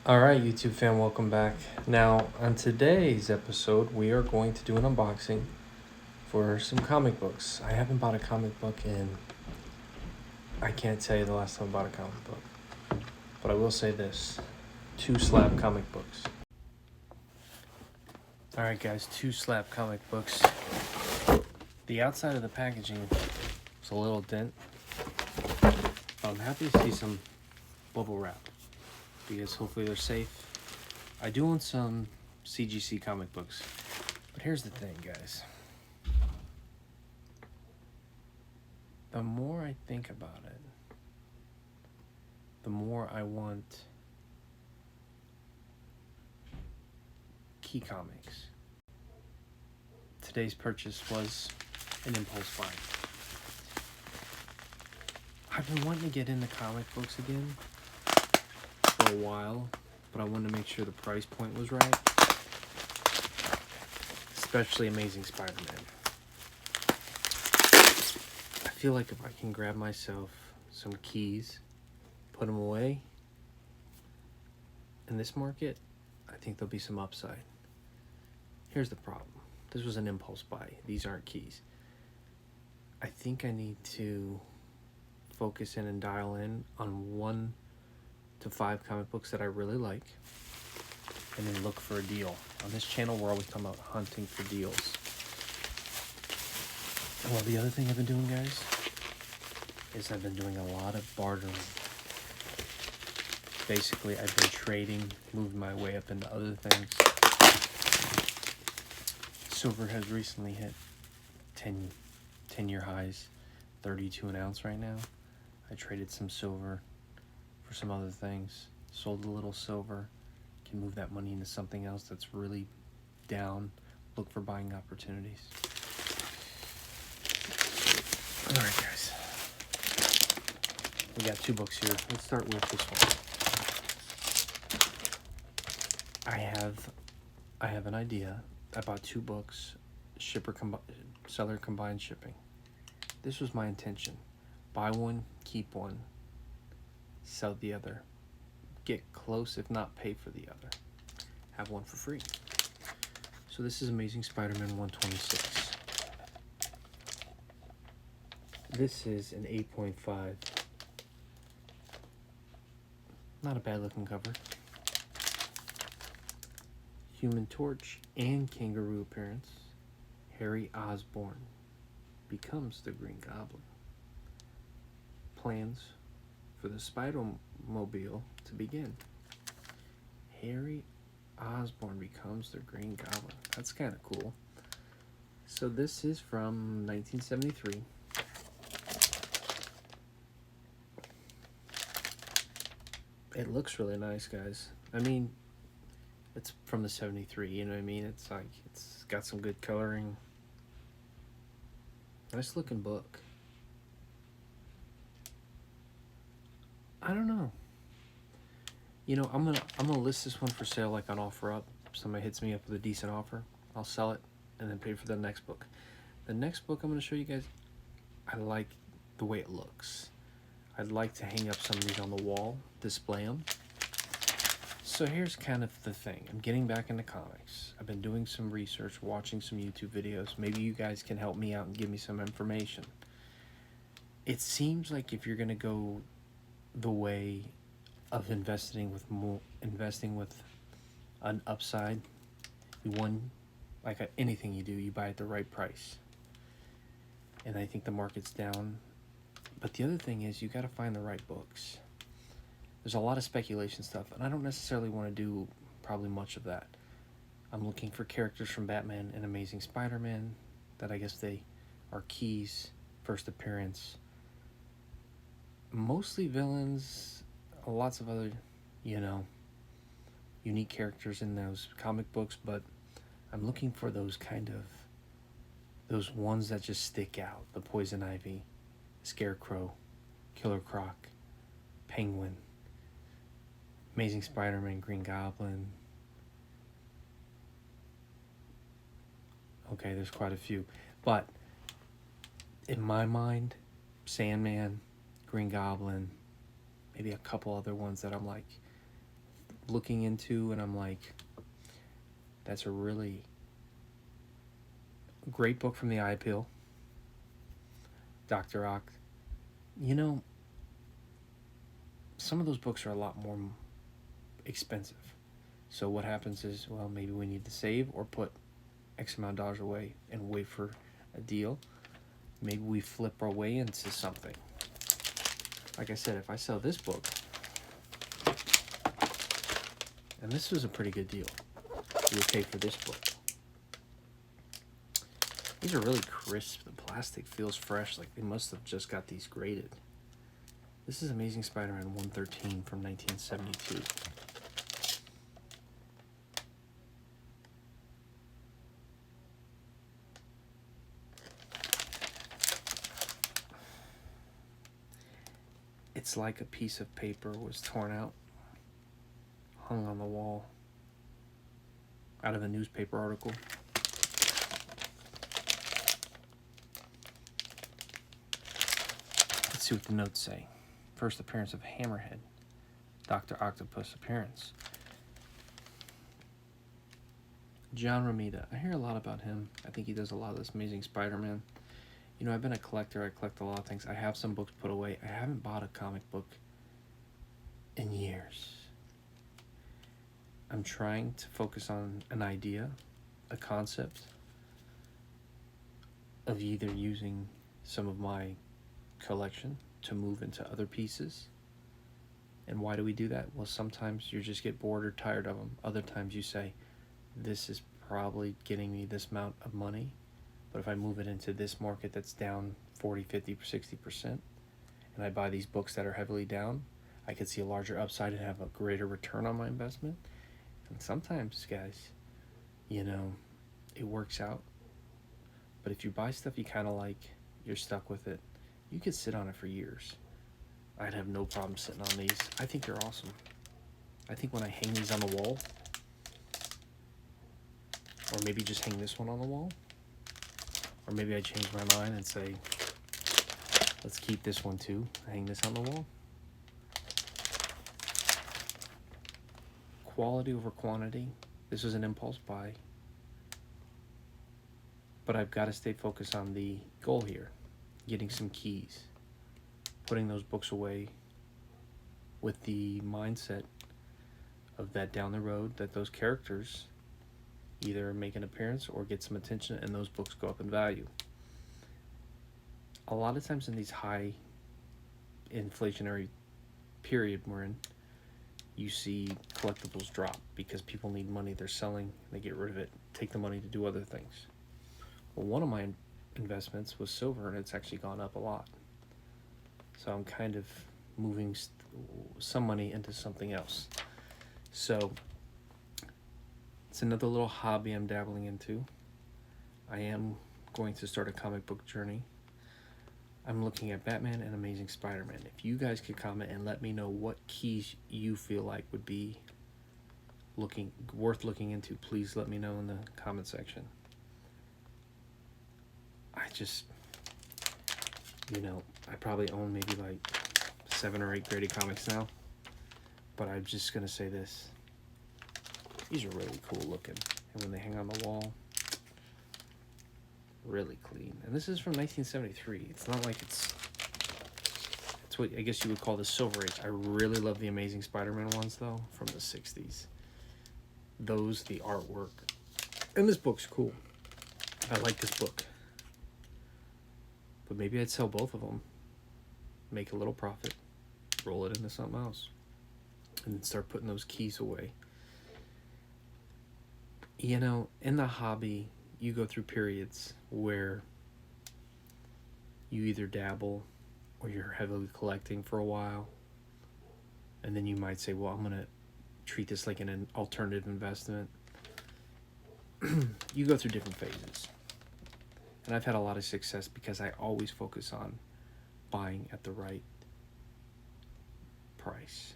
All right, YouTube fan, welcome back. Now, on today's episode, we are going to do an unboxing for some comic books. I haven't bought a comic book in, I can't tell you the last time I bought a comic book, but I will say this, 2 slab comic books. All right, guys, 2 slab comic books. The outside of the packaging is a little dent, but I'm happy to see some bubble wrap because hopefully they're safe. I do own some CGC comic books, but here's the thing, guys. The more I think about it, the more I want Key Comics. Today's purchase was an impulse buy. I've been wanting to get into comic books again for a while, but I wanted to make sure the price point was right. Especially Amazing Spider-Man. I feel like if I can grab myself some keys, put them away, in this market, I think there'll be some upside. Here's the problem. This was an impulse buy. These aren't keys. I think I need to focus in and dial in on 1 to 5 comic books that I really like, and then look for a deal. On this channel, we're always talking about hunting for deals. Well, the other thing I've been doing, guys, is I've been doing a lot of bartering. Basically, I've been trading, moving my way up into other things. Silver has recently hit 10-year highs, 32 an ounce right now. I traded some silver for some other things, sold a little silver, can move that money into something else that's really down, look for buying opportunities. All right, guys. We got 2 books here. Let's start with this one. I have an idea. I bought 2 books, seller combined shipping. This was my intention. Buy one, keep one, sell the other. Get close, if not pay for the other. Have one for free. So this is Amazing Spider-Man 126. This is an 8.5. Not a bad looking cover. Human Torch and Kangaroo appearance. Harry Osborn becomes the Green Goblin. Plans for the Spider-Mobile to begin. Harry Osborn becomes the Green Goblin. That's kind of cool. So this is from 1973. It looks really nice, guys. I mean, it's from the 73, you know what I mean? It's like, it's got some good coloring. Nice looking book. I don't know. You know, I'm gonna list this one for sale, like on OfferUp. If somebody hits me up with a decent offer, I'll sell it and then pay for the next book. The next book I'm gonna show you guys, I like the way it looks. I'd like to hang up some of these on the wall, display them. So here's kind of the thing. I'm getting back into comics. I've been doing some research, watching some YouTube videos. Maybe you guys can help me out and give me some information. It seems like if you're gonna go the way of investing with an upside, anything you do, you buy at the right price. And I think the market's down. But the other thing is, you got to find the right books. There's a lot of speculation stuff, and I don't necessarily want to do probably much of that. I'm looking for characters from Batman and Amazing Spider-Man that I guess they are keys, first appearance. Mostly villains, lots of other, unique characters in those comic books, but I'm looking for those ones that just stick out. The Poison Ivy, Scarecrow, Killer Croc, Penguin, Amazing Spider-Man, Green Goblin. Okay, there's quite a few. But in my mind, Sandman, Green Goblin, maybe a couple other ones that I'm like, looking into, and I'm like, that's a really great book from the Eye Appeal. Dr. Ock. You know, some of those books are a lot more expensive. So what happens is, well, maybe we need to save or put X amount of dollars away and wait for a deal. Maybe we flip our way into something. Like I said, if I sell this book, and this was a pretty good deal, you would pay for this book. These are really crisp. The plastic feels fresh, like they must have just got these graded. This is Amazing Spider-Man 113 from 1972. It's like a piece of paper was torn out, hung on the wall, out of a newspaper article. Let's see what the notes say. First appearance of Hammerhead. Dr. Octopus appearance. John Romita. I hear a lot about him. I think he does a lot of this Amazing Spider-Man. You know, I've been a collector. I collect a lot of things. I have some books put away. I haven't bought a comic book in years. I'm trying to focus on an idea, a concept of either using some of my collection to move into other pieces. And why do we do that? Well, sometimes you just get bored or tired of them. Other times you say, this is probably getting me this amount of money, but if I move it into this market that's down 40, 50, 60%, and I buy these books that are heavily down, I could see a larger upside and have a greater return on my investment. And sometimes, guys, you know, it works out. But if you buy stuff you kind of like, you're stuck with it. You could sit on it for years. I'd have no problem sitting on these. I think they're awesome. I think when I hang these on the wall, or maybe just hang this one on the wall, or maybe I change my mind and say, let's keep this one too, hang this on the wall. Quality over quantity. This was an impulse buy. But I've got to stay focused on the goal here. Getting some keys. Putting those books away with the mindset of that down the road that those characters either make an appearance or get some attention and those books go up in value. A lot of times in these high inflationary period we're in, you see collectibles drop because people need money, they're selling, they get rid of it, take the money to do other things. Well, one of my investments was silver, and it's actually gone up a lot. So I'm kind of moving some money into something else. So it's another little hobby I'm dabbling into. I am going to start a comic book journey. I'm looking at Batman and Amazing Spider-Man. If you guys could comment and let me know what keys you feel like would be worth looking into, please let me know in the comment section. I probably own maybe like 7 or 8 graded comics now, but I'm just gonna say this. These are really cool looking, and when they hang on the wall, really clean. And this is from 1973. It's not like it's what I guess you would call the Silver Age. I really love the Amazing Spider-Man ones though, from the 60s. Those, the artwork, and this book's cool. I like this book. But maybe I'd sell both of them, make a little profit, roll it into something else, and then start putting those keys away. You know, in the hobby, you go through periods where you either dabble or you're heavily collecting for a while, and then you might say, well, I'm going to treat this like an alternative investment. You go through different phases. And I've had a lot of success because I always focus on buying at the right price.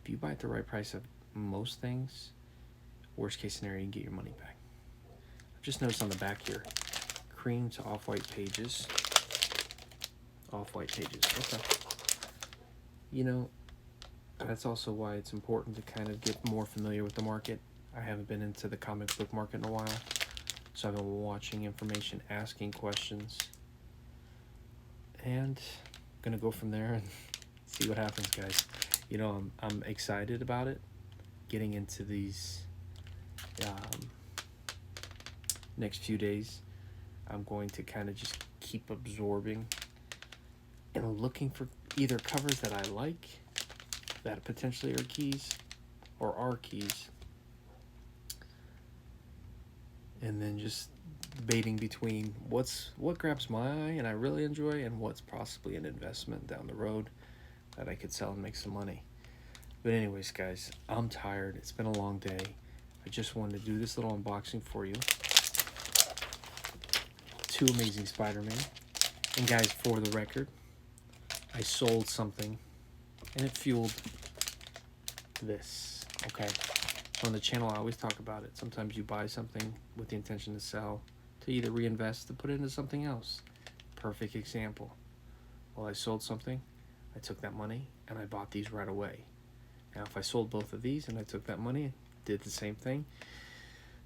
If you buy at the right price of most things, worst case scenario, you can get your money back. I've just noticed on the back here, cream to off-white pages. Off-white pages, okay. You know, That's also why it's important to kind of get more familiar with the market. I haven't been into the comic book market in a while, so I've been watching information, asking questions, and I'm gonna go from there and see what happens, guys. You know, I'm excited about it. Getting into these next few days, I'm going to kind of just keep absorbing and looking for either covers that I like, that potentially are keys, or are keys, and then just debating between what grabs my eye and I really enjoy, and what's possibly an investment down the road that I could sell and make some money. But anyways, guys, I'm tired. It's been a long day. I just wanted to do this little unboxing for you. 2 Amazing Spider-Man. And guys, for the record, I sold something and it fueled this, okay? On the channel, I always talk about it. Sometimes you buy something with the intention to sell, to either reinvest, to put it into something else. Perfect example. Well, I sold something, I took that money, and I bought these right away. Now, if I sold both of these and I took that money and did the same thing,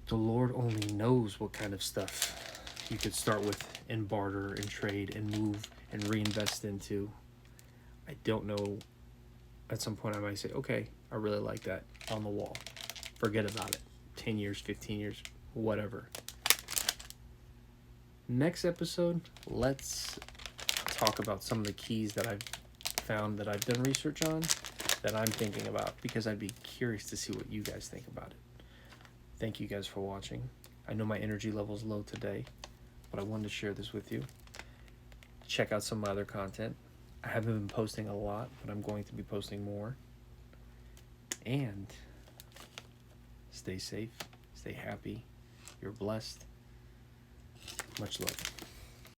the Lord only knows what kind of stuff you could start with and barter and trade and move and reinvest into. I don't know. At some point, I might say, okay, I really like that, on the wall. Forget about it. 10 years, 15 years, whatever. Next episode, let's talk about some of the keys that I've found that I've done research on, that I'm thinking about, because I'd be curious to see what you guys think about it. Thank you guys for watching. I know my energy level is low today, but I wanted to share this with you. Check out some of my other content. I haven't been posting a lot, but I'm going to be posting more. And stay safe, stay happy. You're blessed. Much love.